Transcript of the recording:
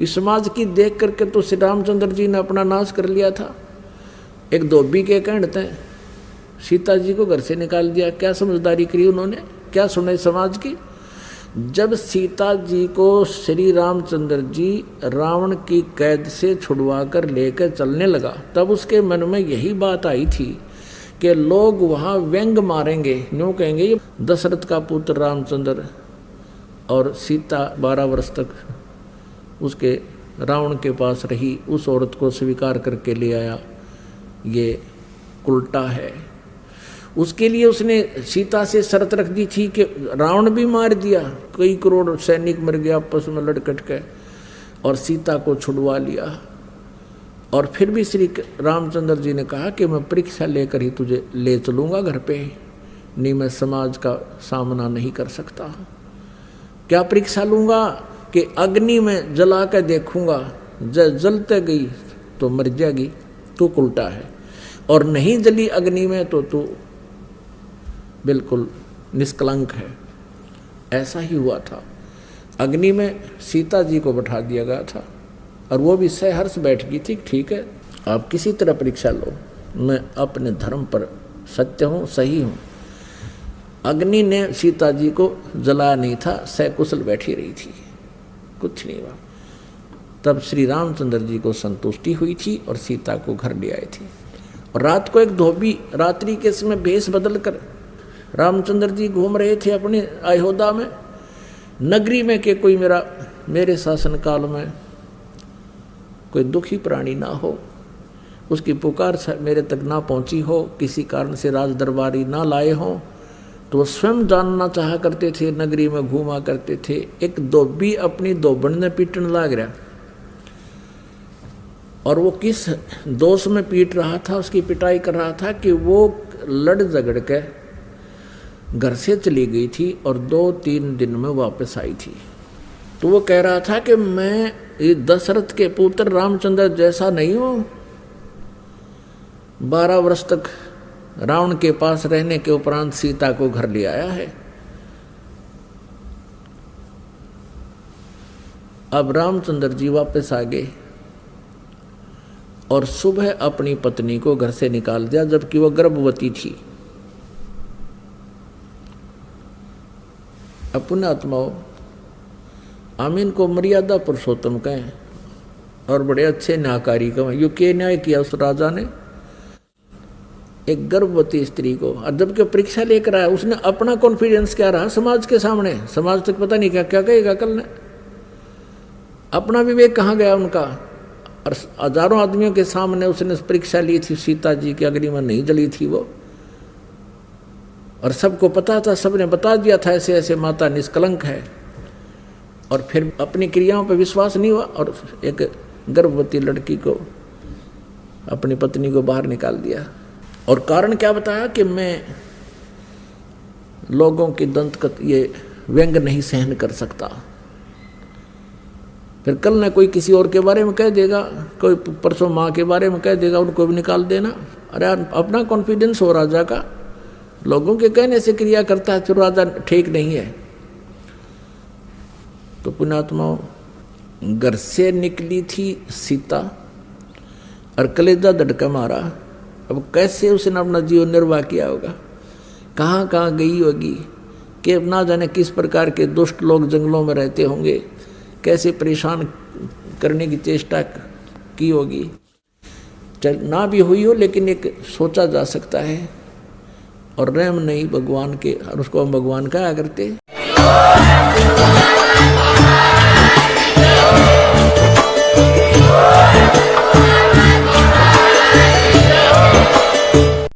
इस समाज की देख करके तो श्री रामचंद्र जी ने अपना नाश कर लिया था। एक धोबी के कहते हैं सीता जी को घर से निकाल दिया। क्या समझदारी करी उन्होंने, क्या सुने समाज की। जब सीता जी को श्री रामचंद्र जी रावण की कैद से छुड़वा कर लेकर चलने लगा, तब उसके मन में यही बात आई थी कि लोग वहाँ व्यंग मारेंगे, यूँ कहेंगे ये दशरथ का पुत्र रामचंद्र और सीता 12 वर्ष तक उसके रावण के पास रही, उस औरत को स्वीकार करके ले आया, ये उल्टा है। उसके लिए उसने सीता से शर्त रख दी थी कि रावण भी मार दिया, कई करोड़ सैनिक मर गया आपस में लड़कट के, और सीता को छुड़वा लिया। और फिर भी श्री रामचंद्र जी ने कहा कि मैं परीक्षा लेकर ही तुझे ले चलूँगा घर पे, नहीं मैं समाज का सामना नहीं कर सकता। क्या परीक्षा लूँगा कि अग्नि में जला कर देखूँगा, जलते गई तो मर जाएगी, तू उल्टा है, और नहीं जली अग्नि में तो तू बिल्कुल निष्कलंक है। ऐसा ही हुआ था। अग्नि में सीता जी को बैठा दिया गया था और वो भी सहर्ष बैठ गई थी। ठीक है, आप किसी तरह परीक्षा लो, मैं अपने धर्म पर सत्य हूँ, सही हूँ। अग्नि ने सीता जी को जलाया नहीं था, सकुशल बैठी रही थी, कुछ नहीं हुआ। तब श्री रामचंद्र जी को संतुष्टि हुई थी और सीता को घर ले आए थे। और रात को एक धोबी रात्रि के समय भेष बदल कर रामचंद्र जी घूम रहे थे अपने अयोध्या में, नगरी में कि कोई मेरे शासन काल में कोई दुखी प्राणी ना हो, उसकी पुकार मेरे तक ना पहुंची हो, किसी कारण से राज दरबारी ना लाए हों, तो वो स्वयं जानना चाहा करते थे, नगरी में घूमा करते थे। एक धोबी अपनी धोबन ने पीटने लग रहा, और वो किस दोष में पीट रहा था, उसकी पिटाई कर रहा था कि वो लड़ झगड़ के घर से चली गई थी और 2-3 दिन में वापस आई थी। तो वो कह रहा था कि मैं दशरथ के पुत्र रामचंद्र जैसा नहीं हूँ, 12 वर्ष तक रावण के पास रहने के उपरांत सीता को घर ले आया है। अब रामचंद्र जी वापस आ गए और सुबह अपनी पत्नी को घर से निकाल दिया, जबकि वह गर्भवती थी। अपने आत्माओं, आमीन को मर्यादा पुरुषोत्तम कहें और बड़े अच्छे न्यायकारी कहें। यू के न्याय किया उस राजा ने एक गर्भवती स्त्री को, और जबकि परीक्षा लेकर आया, उसने अपना कॉन्फिडेंस क्या रहा समाज के सामने, समाज तक पता नहीं क्या क्या कहेगा कल ने, अपना विवेक कहाँ गया उनका। और हजारों आदमियों के सामने उसने परीक्षा ली थी, सीता जी की अग्नि में नहीं जली थी वो, और सबको पता था, सबने बता दिया था ऐसे ऐसे माता निष्कलंक है। और फिर अपनी क्रियाओं पर विश्वास नहीं हुआ और एक गर्भवती लड़की को, अपनी पत्नी को बाहर निकाल दिया। और कारण क्या बताया कि मैं लोगों की ये व्यंग नहीं सहन कर सकता। फिर कल न कोई किसी और के बारे में कह देगा, कोई परसों माँ के बारे में कह देगा, उनको भी निकाल देना। अरे अपना कॉन्फिडेंस हो राजा का, लोगों के कहने से क्रिया करता है, फिर राजा ठीक नहीं है। तो पुण्यात्माओं, घर से निकली थी सीता और कलेजा धड़का मारा। अब कैसे उसने अपना जीवन निर्वाह किया होगा, कहाँ कहाँ गई होगी, कि ना जाने किस प्रकार के दुष्ट लोग जंगलों में रहते होंगे, कैसे परेशान करने की चेष्टा की होगी। चल ना भी हुई हो, लेकिन एक सोचा जा सकता है। और रहम नहीं भगवान के, और उसको हम भगवान कहा करते।